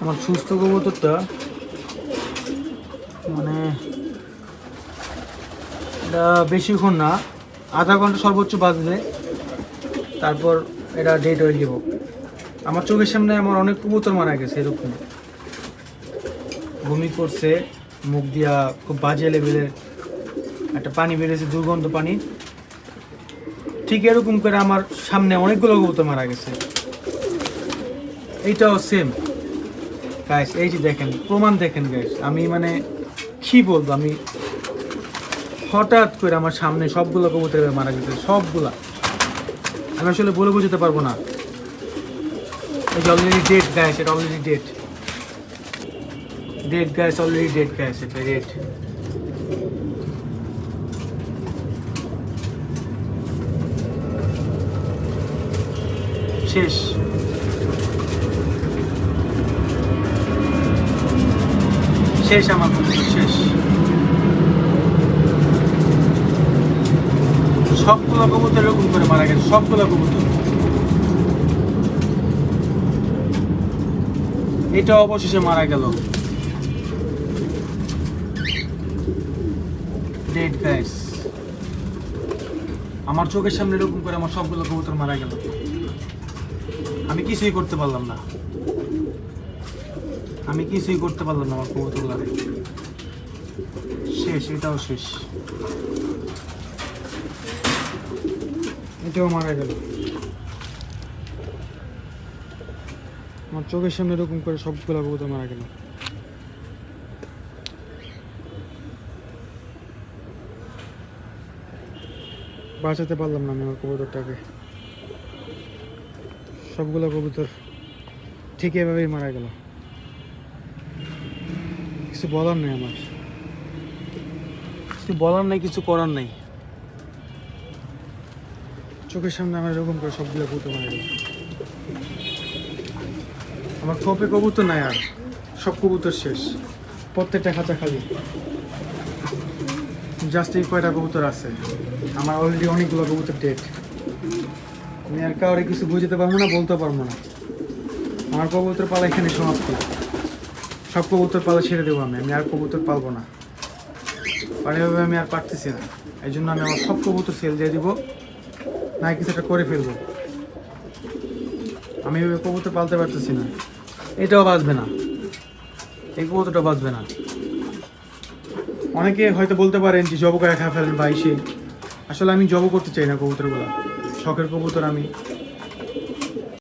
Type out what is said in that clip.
আমার সুস্থ কবুতরটা মানে এটা বেশিক্ষণ না, আধা ঘন্টা সর্বোচ্চ বাজবে, তারপর এটা ডেট হয়ে যাব। আমার চোখের সামনে আমার অনেক কবুতর মারা গেছে, এরকম বমি করছে, মুখ দিয়া খুব বাজে লেভেলের একটা পানি বেরিয়েছে, দুর্গন্ধ পানি। ঠিক এরকম করে আমার সামনে অনেকগুলো কবুতর মারা গেছে। এইটাও সেম গাইস, এই যে দেখেন, প্রমাণ দেখেন গাইস। আমি মানে কি বলবো, আমি হঠাৎ করে আমার সামনে সবগুলো কবুতর মারা গেছে, সবগুলা। আমি আসলে বলে বুঝতে পারবো না। এই যে অলরেডি ডেট গাইস, এটা already date guys, already date guys, এটা ডেট। শেষ। শেষ আমার কবুতর, শেষ। সবগুলো কবুতর এরকম করে মারা গেছে, সবগুলো কবুতর। এটা অবশেষে মারা গেল, ডেড গাইস। আমার চোখের সামনে এরকম করে আমার সবগুলো কবুতর মারা গেল। আমি কিছুই করতে পারলাম না, আমি কিছুই করতে পারলাম না। আমার কবুতরগুলো শেষ, এটাও শেষ, এটাও মারা গেল। আমার চোখের সামনে এরকম করে সবগুলো কবুতর মারা গেল। বাঁচাতে পারলাম না আমি আমার কবুতরটাকে। সবগুলো কবুতর ঠিক এভাবেই মারা গেল। কিছু বলার নেই আমার, কিছু বলার নেই, কিছু করার নেই। চোখের সামনে আমার এরকম করে সবগুলো কবুতর মারা গেল। আমার খোপে কবুতর নাই আর, সব কবুতর শেষ, প্রত্যেকটা খাঁচা খালি। জাস্ট এই কয়টা কবুতর আছে। আমার অলরেডি অনেকগুলো কবুতর ডেট। আমি আর কাউরে কিছু বুঝতে পারবো না, বলতে পারবো না। আমার কবুতর পালা এখানে সমাপ্তি। সব কবুতর পালা ছেড়ে দেবো আমি আর কবুতর পালবো না। আর এভাবে আমি আর পারতেছি না। এই জন্য আমি আমার সব কবুতর সেল দিয়ে দিব, না কিছু একটা করে ফেলবো। আমি এভাবে কবুতর পালতে পারতেছি না। এটাও বাঁচবে না, এই কবুতরটা বাঁচবে না। অনেকে হয়তো বলতে পারেন যে জব করে খা ফেলেন বা সেই। আসলে আমি জব করতে চাই না কবুতরগুলো, শখের কবুতর আমি